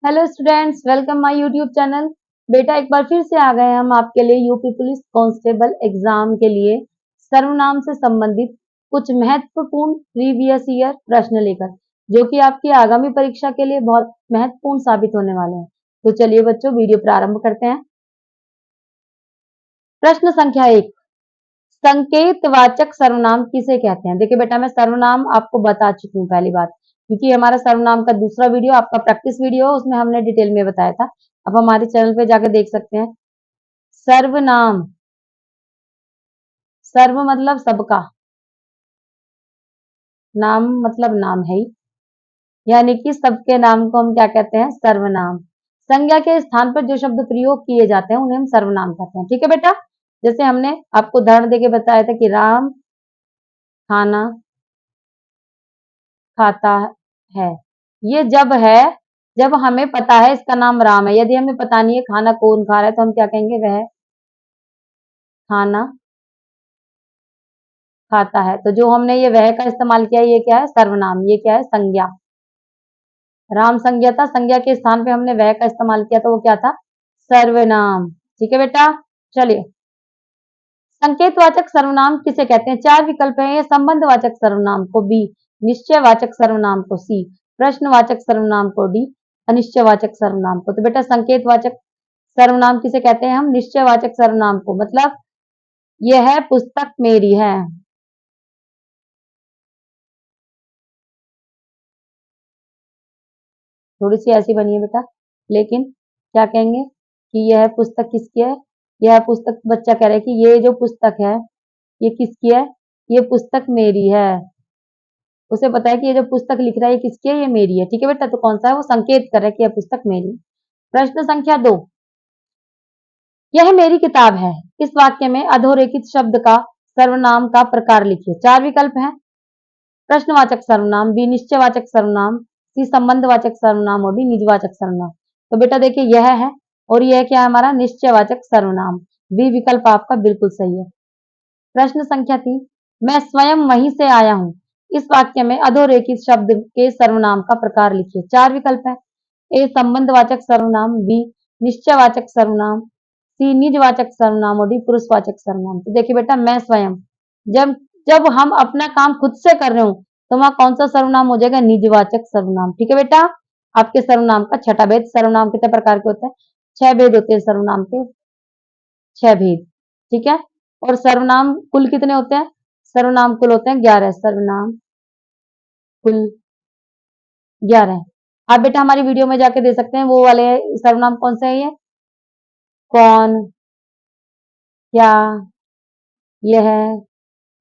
Hello students, welcome my YouTube channel. बेटा एक बार फिर से आ गए हम आपके लिए यूपी पुलिस कांस्टेबल एग्जाम के लिए सर्वनाम से संबंधित कुछ महत्वपूर्ण प्रीवियस ईयर प्रश्न लेकर, जो कि आपकी आगामी परीक्षा के लिए बहुत महत्वपूर्ण साबित होने वाले हैं। तो चलिए बच्चों, वीडियो प्रारंभ करते हैं। प्रश्न संख्या 1, संकेतवाचक सर्वनाम किसे कहते हैं? देखिए बेटा, मैं सर्वनाम आपको बता चुकी हूँ पहली बात, क्योंकि हमारा सर्वनाम का दूसरा वीडियो आपका प्रैक्टिस वीडियो है, उसमें हमने डिटेल में बताया था। आप हमारे चैनल पे जाकर देख सकते हैं। सर्वनाम, सर्व मतलब सबका, नाम मतलब नाम है ही, यानी कि सबके नाम को हम क्या कहते हैं? सर्वनाम। संज्ञा के स्थान पर जो शब्द प्रयोग किए जाते हैं उन्हें हम सर्वनाम कहते हैं। ठीक है बेटा, जैसे हमने आपको उदाहरण देके बताया था कि राम खाना खाता है। ये जब है, जब हमें पता है इसका नाम राम है। यदि हमें पता नहीं है खाना कौन खा रहा है तो हम क्या कहेंगे? वह खाना खाता है। तो जो हमने ये वह का इस्तेमाल किया, ये क्या है? सर्वनाम। ये क्या है? संज्ञा। राम संज्ञा था, संज्ञा के स्थान पे हमने वह का इस्तेमाल किया तो वो क्या था? सर्वनाम। ठीक है बेटा, चलिए। संकेतवाचक सर्वनाम किसे कहते हैं? चार विकल्प हैं। ये संबंधवाचक सर्वनाम को बी, निश्चयवाचक सर्वनाम को सी, प्रश्नवाचक सर्वनाम को डी, अनिश्चयवाचक सर्वनाम को। तो बेटा संकेतवाचक सर्वनाम किसे कहते हैं हम? निश्चयवाचक सर्वनाम को। मतलब यह पुस्तक मेरी है। थोड़ी सी ऐसी बनी है बेटा, लेकिन क्या कहेंगे कि यह पुस्तक किसकी है? यह पुस्तक, बच्चा कह रहा है कि ये जो पुस्तक है ये किसकी है? ये पुस्तक मेरी है। उसे पता है कि ये जो पुस्तक लिख रहा है ये किसकी है? ये मेरी है। ठीक है बेटा, तो कौन सा है? वो संकेत कर रहा है कि यह पुस्तक मेरी है। प्रश्न संख्या 2, यह मेरी किताब है। इस वाक्य में अधोरेखित शब्द का सर्वनाम का प्रकार लिखिए। चार विकल्प हैं। प्रश्नवाचक सर्वनाम, बी निश्चयवाचक सर्वनाम, सी संबंधवाचक सर्वनाम और डी निजवाचक सर्वनाम। तो बेटा देखिए, यह है और यह क्या है? हमारा निश्चयवाचक सर्वनाम। बी विकल्प आपका बिल्कुल सही है। प्रश्न संख्या 3, मैं स्वयं वहीं से आया हूं। इस वाक्य में अधोरेखित शब्द के सर्वनाम का प्रकार लिखिए। चार विकल्प है। ए संबंधवाचक सर्वनाम, बी निश्चयवाचक सर्वनाम, सी निजवाचक सर्वनाम और डी पुरुषवाचक सर्वनाम। तो देखिए बेटा, मैं स्वयं, जब जब हम अपना काम खुद से कर रहे हो तो वहां कौन सा सर्वनाम हो जाएगा? निजवाचक सर्वनाम। ठीक है बेटा, आपके सर्वनाम का छठा भेद। सर्वनाम कितने प्रकार के होते हैं? 6 भेद होते हैं सर्वनाम के, 6 भेद। ठीक है, और सर्वनाम कुल कितने होते हैं? सर्वनाम कुल होते हैं 11। सर्वनाम कुल 11। आप बेटा हमारी वीडियो में जाके दे सकते हैं वो वाले सर्वनाम कौन से हैं। ये कौन, क्या, यह,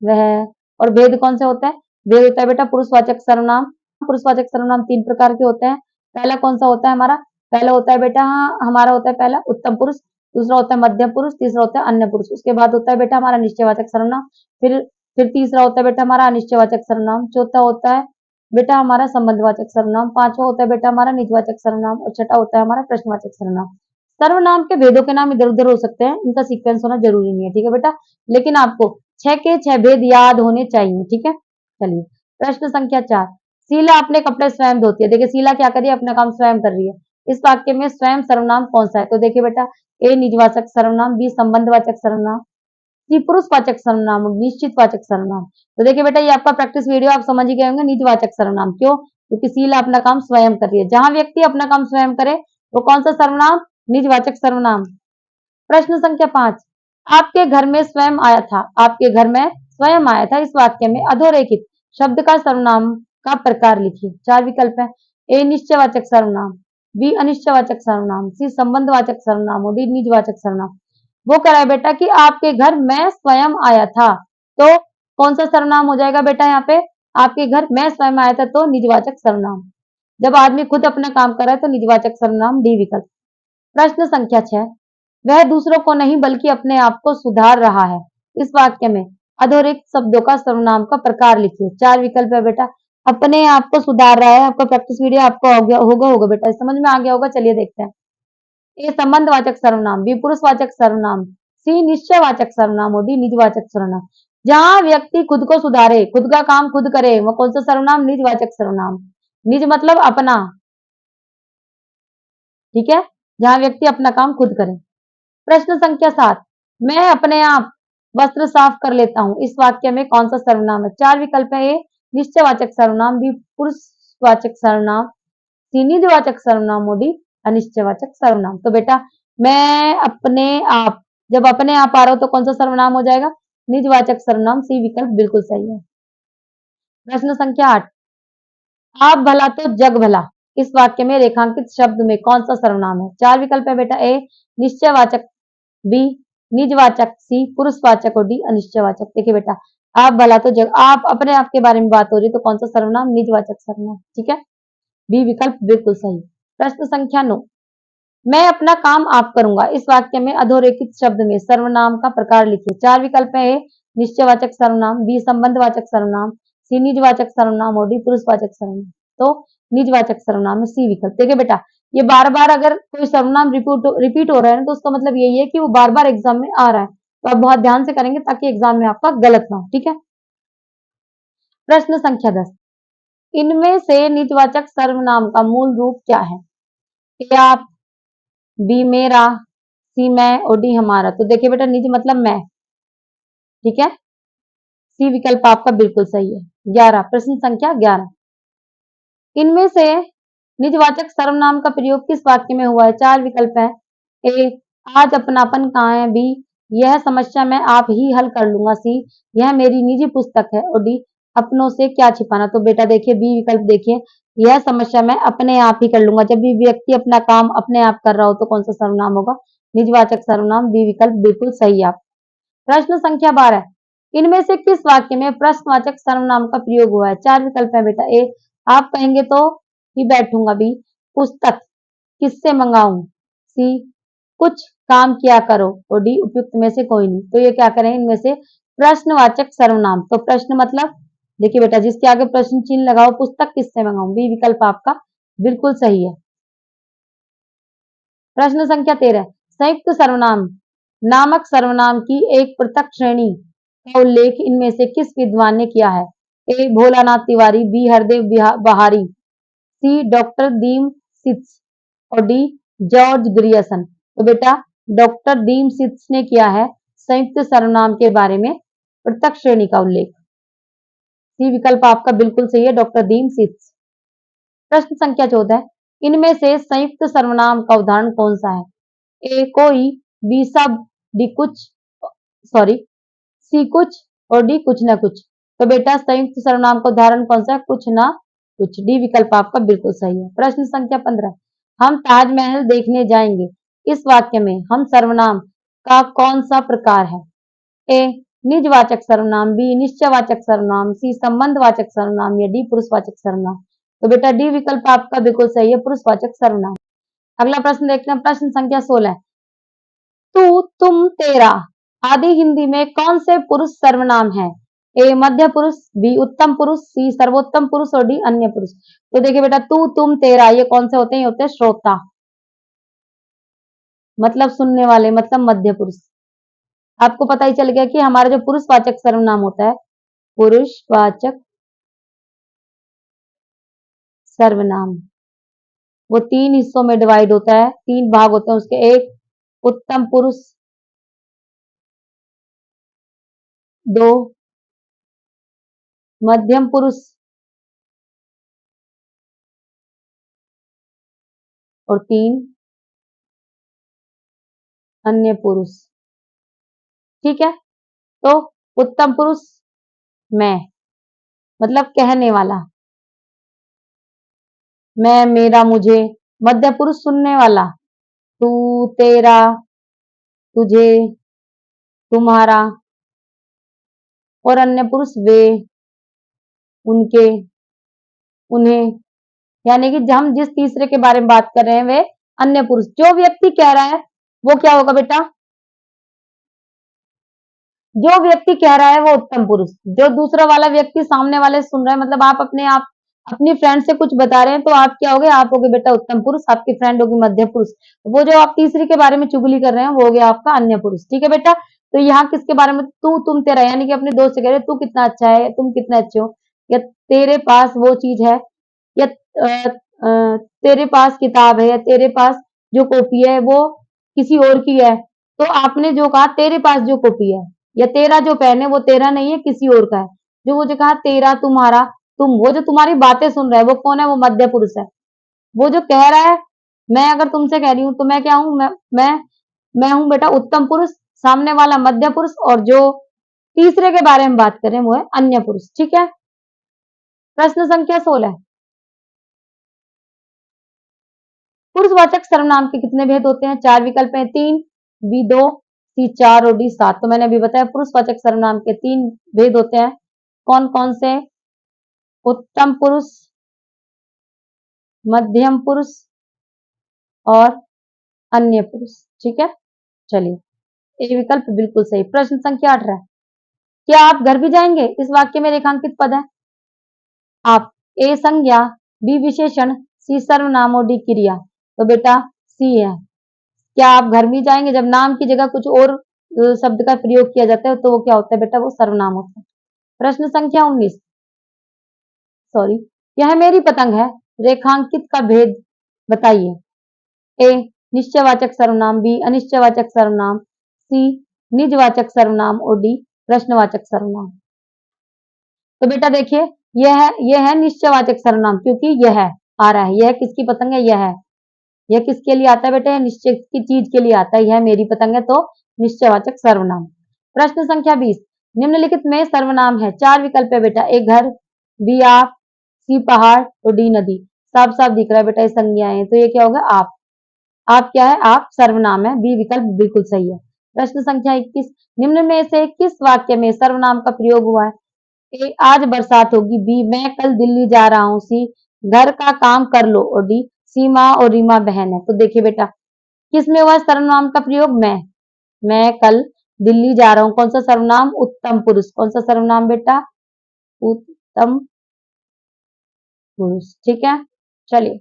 वह। और भेद कौन से होते हैं? भेद होता है बेटा पुरुषवाचक सर्वनाम। पुरुषवाचक सर्वनाम 3 प्रकार के होते हैं। पहला कौन सा होता है हमारा? पहला होता है बेटा, हमारा होता है पहला उत्तम पुरुष, दूसरा होता है मध्यम पुरुष, तीसरा होता है अन्य पुरुष। उसके बाद होता है बेटा हमारा निश्चयवाचक सर्वनाम, फिर तीसरा होता है बेटा हमारा अनिश्चयवाचक सर्वनाम, चौथा होता है बेटा हमारा संबंधवाचक सर्वनाम, पांचवा होता है बेटा हमारा निजवाचक सर्वनाम और छठा होता है हमारा प्रश्नवाचक सर्वनाम। सर्वनाम के भेदों के नाम इधर उधर हो सकते हैं, इनका सीक्वेंस होना जरूरी नहीं है। ठीक है बेटा, लेकिन आपको 6 के 6 भेद याद होने चाहिए। ठीक है, चलिए। प्रश्न संख्या 4, शीला अपने कपड़े स्वयं धोती है। देखिए शीला क्या कर रही है? अपना काम स्वयं कर रही है। इस वाक्य में स्वयं सर्वनाम कौन सा है? तो देखिए बेटा, ए निजवाचक सर्वनाम, बी संबंधवाचक सर्वनाम, सी पुरुषवाचक सर्वनाम और निश्चितवाचक सर्वनाम। तो देखिए बेटा, ये आपका प्रैक्टिस वीडियो आप समझ ही गए होंगे। निजवाचक सर्वनाम क्यों? क्योंकि शीला अपना काम स्वयं कर रही है। जहां व्यक्ति अपना काम स्वयं करे वो कौन सा सर्वनाम? निजवाचक सर्वनाम। प्रश्न संख्या 5, आपके घर में स्वयं आया था। आपके घर में स्वयं आया था। इस वाक्य में अधोरेखित शब्द का सर्वनाम का प्रकार लिखिए। चार विकल्प है। ए निश्चयवाचक सर्वनाम, बी अनिश्चयवाचक सर्वनाम, सी संबंधवाचक सर्वनाम और डी निजवाचक सर्वनाम। वो कह रहा है बेटा कि आपके घर मैं स्वयं आया था, तो कौन सा सर्वनाम हो जाएगा बेटा यहाँ पे? आपके घर मैं स्वयं आया था तो निजवाचक सर्वनाम। जब आदमी खुद अपना काम कर रहा है तो निजवाचक सर्वनाम, डी विकल्प। प्रश्न संख्या 6, वह दूसरों को नहीं बल्कि अपने आप को सुधार रहा है। इस वाक्य में अधोरेखित शब्दों का सर्वनाम का प्रकार लिखिए। चार विकल्प है बेटा। अपने आप को सुधार रहा है, आपका प्रैक्टिस वीडियो आपको होगा बेटा, समझ में आ गया होगा। चलिए देखते हैं। ए संबंधवाचक सर्वनाम, बी पुरुषवाचक सर्वनाम, सी निश्चयवाचक सर्वनाम और डी निजवाचक सर्वनाम। जहां व्यक्ति खुद को सुधारे, खुद का काम खुद करे, वो कौन सा सर्वनाम? निजवाचक सर्वनाम। निज मतलब अपना, ठीक है, जहां व्यक्ति अपना काम खुद करे। प्रश्न संख्या 7, मैं अपने आप वस्त्र साफ कर लेता हूं, इस वाक्य में कौन सा सर्वनाम है? 4 विकल्प है। ए निश्चयवाचक सर्वनाम, बी पुरुषवाचक सर्वनाम, सी निजवाचक सर्वनाम, और डी अनिश्चयवाचक सर्वनाम। तो बेटा मैं अपने आप, जब अपने आप आ रहा हो तो कौन सा सर्वनाम हो जाएगा? निजवाचक सर्वनाम, सी विकल्प बिल्कुल सही है। प्रश्न संख्या 8, आप भला तो जग भला, इस वाक्य में रेखांकित शब्द में कौन सा सर्वनाम है? 4 विकल्प है बेटा। ए निश्चयवाचक, बी निजवाचक, सी पुरुषवाचक, और डी अनिश्चयवाचक। देखिए बेटा, आप भला तो जग, आप अपने आप के बारे में बात हो रही है तो कौन सा सर्वनाम? निजवाचक सर्वनाम। ठीक है, बी विकल्प बिल्कुल सही। प्रश्न संख्या 9, मैं अपना काम आप करूंगा, इस वाक्य में अधोरेखित शब्द में सर्वनाम का प्रकार लिखिए। 4 विकल्प है। ए निश्चयवाचक सर्वनाम, बी संबंधवाचक सर्वनाम, सी निजवाचक सर्वनाम, और डी पुरुषवाचक सर्वनाम। तो निजवाचक सर्वनाम है, सी विकल्प। देखिए बेटा, ये बार बार अगर कोई सर्वनाम रिपीट हो रहा है ना, तो उसका मतलब यही है कि वो बार बार एग्जाम में आ रहा है, तो आप बहुत ध्यान से करेंगे ताकि एग्जाम में आपका गलत ना हो। ठीक है, प्रश्न संख्या 10, इनमें से निजवाचक सर्वनाम का मूल रूप क्या है? ए आप, बी मेरा, सी मैं, और डी हमारा। तो देखिए बेटा, निज मतलब मैं। ठीक है, सी विकल्प आपका बिल्कुल सही है। 11, प्रश्न संख्या 11, इनमें से निजवाचक सर्वनाम का प्रयोग किस वाक्य में हुआ है? 4 विकल्प है। ए आज अपनापन कहाँ है, बी यह समस्या मैं आप ही हल कर लूंगा, सी यह मेरी निजी पुस्तक है, और डी अपनों से क्या छिपाना। तो बेटा देखिए, बी विकल्प देखिए, यह समस्या मैं अपने आप ही कर लूंगा। जब भी व्यक्ति अपना काम अपने आप कर रहा हो तो कौन सा सर्वनाम होगा? निजवाचक सर्वनाम, बी विकल्प बिल्कुल सही है। प्रश्न संख्या 12, इनमें से किस वाक्य में प्रश्नवाचक सर्वनाम का प्रयोग हुआ है? 4 विकल्प है बेटा। ए आप कहेंगे तो ही बैठूंगा, बी पुस्तक किससे मंगाऊं, सी कुछ काम किया करो, और डी उपयुक्त में से कोई नहीं। तो ये क्या करें, इनमें से प्रश्नवाचक सर्वनाम, तो प्रश्न मतलब देखिए बेटा, जिसके आगे प्रश्न चिन्ह लगाओ, पुस्तक किससे मंगाऊं, बी विकल्प आपका बिल्कुल सही है। प्रश्न संख्या 13, संयुक्त सर्वनाम नामक सर्वनाम की एक पृथक श्रेणी का उल्लेख इनमें से किस विद्वान ने किया है? ए भोलानाथ तिवारी, बी हरदेव बहारी, सी डॉक्टर दीम सित्स, और डी जॉर्ज ग्रियर्सन। तो बेटा डॉक्टर दीम सित्स ने किया है संयुक्त सर्वनाम के बारे में पृथक श्रेणी का उल्लेख। सी विकल्प आपका बिल्कुल सही है, डॉक्टर दीम सित्स। प्रश्न संख्या 14, इनमें से संयुक्त सर्वनाम का उदाहरण कौन सा है? ए कोई, बी सब, डी कुछ, सॉरी सी कुछ, और डी कुछ ना कुछ। तो बेटा संयुक्त सर्वनाम का उदाहरण कौन सा है? कुछ ना कुछ, डी विकल्प आपका बिल्कुल सही है। प्रश्न संख्या 15, हम ताजमहल देखने जाएंगे, इस वाक्य में हम सर्वनाम का कौन सा प्रकार है? ए निजवाचक सर्वनाम, बी निश्चयवाचक सर्वनाम, सी संबंधवाचक सर्वनाम, या डी पुरुषवाचक सर्वनाम। तो बेटा डी विकल्प आपका बिल्कुल सही है, पुरुषवाचक सर्वनाम। अगला प्रश्न देखते हैं, प्रश्न संख्या 16, तू तुम तेरा आदि हिंदी में कौन से पुरुष सर्वनाम है? ए मध्य पुरुष, बी उत्तम पुरुष, सी सर्वोत्तम पुरुष, और डी अन्य पुरुष। तो देखिए बेटा, तू तुम तेरा ये कौन से होते हैं? ये होते हैं श्रोता, मतलब सुनने वाले, मतलब मध्य पुरुष। आपको पता ही चल गया कि हमारा जो पुरुषवाचक सर्वनाम होता है, पुरुषवाचक सर्वनाम, वो 3 हिस्सों में डिवाइड होता है, 3 भाग होते हैं उसके। एक उत्तम पुरुष, 2 मध्यम पुरुष, और 3 अन्य पुरुष। ठीक है, तो उत्तम पुरुष मैं, मतलब कहने वाला, मैं मेरा मुझे। मध्य पुरुष सुनने वाला, तू तेरा तुझे तुम्हारा, और अन्य पुरुष वे उनके उन्हें। यानी कि हम जिस तीसरे के बारे में बात कर रहे हैं वे अन्य पुरुष। जो व्यक्ति कह रहा है वो क्या होगा बेटा? जो व्यक्ति कह रहा है वो उत्तम पुरुष, जो दूसरा वाला व्यक्ति सामने वाले सुन रहा है, मतलब आप अपनी फ्रेंड से कुछ बता रहे हैं तो आप क्या होगे? आप होगे बेटा उत्तम पुरुष, आपकी फ्रेंड होगी मध्य पुरुष। वो जो आप तीसरी के बारे में चुगली कर रहे हैं वो हो गया आपका अन्य पुरुष। ठीक है बेटा, तो यहाँ किसके बारे में? तू तुम तेरा, यानी कि अपने दोस्त से कह रहे तू कितना अच्छा है, तुम कितने अच्छे हो, या तेरे पास वो चीज है, या तेरे पास किताब है, या तेरे पास जो कॉपी है वो किसी और की है, तो आपने जो कहा तेरे पास जो कॉपी है या तेरा जो पेन है वो तेरा नहीं है किसी और का है। जो वो जो कहा तेरा, तुम्हारा, तुम, वो जो तुम्हारी बातें सुन रहा है वो कौन है? वो मध्य पुरुष है। वो जो कह रहा है, मैं अगर तुमसे कह रही हूं तो मैं क्या हूं? मैं हूं बेटा उत्तम पुरुष, सामने वाला मध्य पुरुष, और जो तीसरे के बारे में बात करें वो है अन्य पुरुष। ठीक है। प्रश्न संख्या 16, पुरुषवाचक सर्वनाम के कितने भेद होते हैं? 4 विकल्प हैं, 3, बी 2, सी 4 और डी 7। तो मैंने अभी बताया पुरुषवाचक सर्वनाम के 3 भेद होते हैं। कौन कौन से? उत्तम पुरुष, मध्यम पुरुष और अन्य पुरुष। ठीक है, चलिए ये विकल्प बिल्कुल सही। प्रश्न संख्या 18, क्या आप घर भी जाएंगे? इस वाक्य में रेखांकित पद है। आप, ए संज्ञा, बी विशेषण, सी सर्वनाम और डी क्रिया। तो बेटा सी है। क्या आप घर भी जाएंगे? जब नाम की जगह कुछ और शब्द का प्रयोग किया जाता है तो वो क्या होता है बेटा? वो सर्वनाम होता है। प्रश्न संख्या 19, सॉरी, यह मेरी पतंग है, रेखांकित का भेद बताइए। ए निश्चयवाचक सर्वनाम, बी अनिश्चयवाचक सर्वनाम, सी निजवाचक सर्वनाम और डी प्रश्नवाचक सर्वनाम। तो बेटा देखिए यह है निश्चयवाचक सर्वनाम, क्योंकि यह आ रहा है। यह किसकी पतंग है? यह किसके लिए आता है बेटा? यह निश्चय की चीज के लिए आता है। यह मेरी पतंग है, तो निश्चयवाचक सर्वनाम। प्रश्न संख्या 20, निम्नलिखित में सर्वनाम है। 4 विकल्प है बेटा, ए घर, बी आप, सी पहाड़ और डी नदी। साफ साफ दिख रहा है बेटा ये संज्ञाएं हैं, तो ये क्या होगा? आप क्या है? आप सर्वनाम है। बी विकल्प बिल्कुल सही है। प्रश्न संख्या 21, निम्न में से किस वाक्य में सर्वनाम का प्रयोग हुआ है? ए आज बरसात होगी, बी मैं कल दिल्ली जा रहा हूँ, सी घर का काम कर लो और डी सीमा और रीमा बहन है। तो देखिए बेटा किस में हुआ सर्वनाम का प्रयोग? मैं कल दिल्ली जा रहा हूँ। कौन सा सर्वनाम? उत्तम पुरुष। कौन सा सर्वनाम बेटा? उत्तम पुरुष। ठीक है, चलिए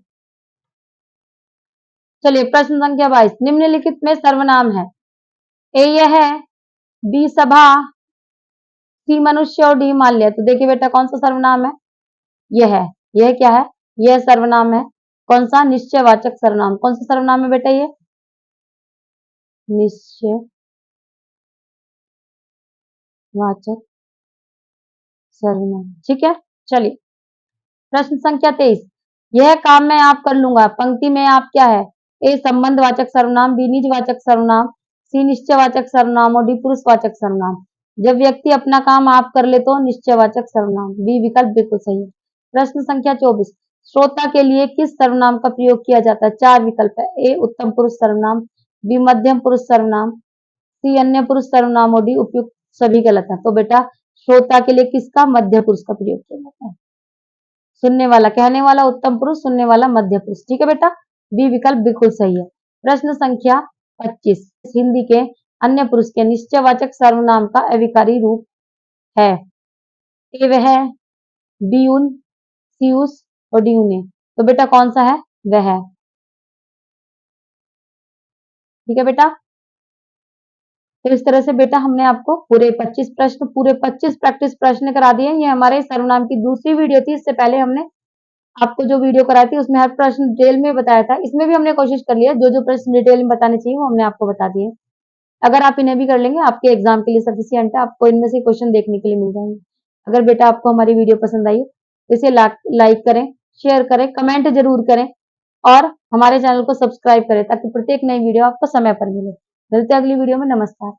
चलिए प्रश्न संख्या 22, निम्नलिखित में सर्वनाम है। ए यह है, बी सभा, सी मनुष्य और डी माल्य। तो देखिए बेटा कौन सा सर्वनाम है? यह है। यह क्या है? यह सर्वनाम है। कौन सा? निश्चयवाचक सर्वनाम। कौन सा सर्वनाम है बेटा? ये निश्चयवाचक सर्वनाम। ठीक है, चलिए प्रश्न संख्या 23, यह काम मैं आप कर लूंगा, पंक्ति में आप क्या है? ए संबंधवाचक सर्वनाम, बी निजवाचक सर्वनाम, सी निश्चयवाचक सर्वनाम और डी पुरुषवाचक सर्वनाम। जब व्यक्ति अपना काम आप कर ले तो निश्चयवाचक सर्वनाम। बी विकल्प बिल्कुल सही है। प्रश्न संख्या 24, श्रोता के लिए किस सर्वनाम का प्रयोग किया जाता है? 4 विकल्प है, ए उत्तम पुरुष सर्वनाम, बी मध्यम पुरुष सर्वनाम, सी अन्य पुरुष सर्वनाम और डी उपयुक्त सभी गलत है। तो बेटा श्रोता के लिए किसका? मध्य पुरुष का प्रयोग किया जाता है। सुनने वाला, कहने वाला उत्तम पुरुष, सुनने वाला मध्य पुरुष। ठीक है बेटा, बी विकल्प बिल्कुल सही है। प्रश्न संख्या 25, हिंदी के अन्य पुरुष के निश्चयवाचक सर्वनाम का अविकारी रूप है। ए वह, बी उन, सी उस और डी उन्हें। तो बेटा कौन सा है? वह। ठीक है बेटा, तो इस तरह से बेटा हमने आपको पूरे 25 प्रैक्टिस प्रश्न करा दिए। ये हमारे सर्वनाम की दूसरी वीडियो थी। इससे पहले हमने आपको जो वीडियो कराई थी उसमें हर प्रश्न डिटेल में बताया था। इसमें भी हमने कोशिश कर लिया, जो जो प्रश्न डिटेल में बताने चाहिए वो हमने आपको बता दिए। अगर आप इन्हें भी कर लेंगे आपके एग्जाम के लिए सफिशियंट है, आपको इनमें से क्वेश्चन देखने के लिए मिल जाएंगे। अगर बेटा आपको हमारी वीडियो पसंद आई तो इसे लाइक करें, शेयर करें, कमेंट जरूर करें और हमारे चैनल को सब्सक्राइब करें ताकि प्रत्येक नई वीडियो आपको समय पर मिले। मिलते हैं अगली वीडियो में। नमस्कार।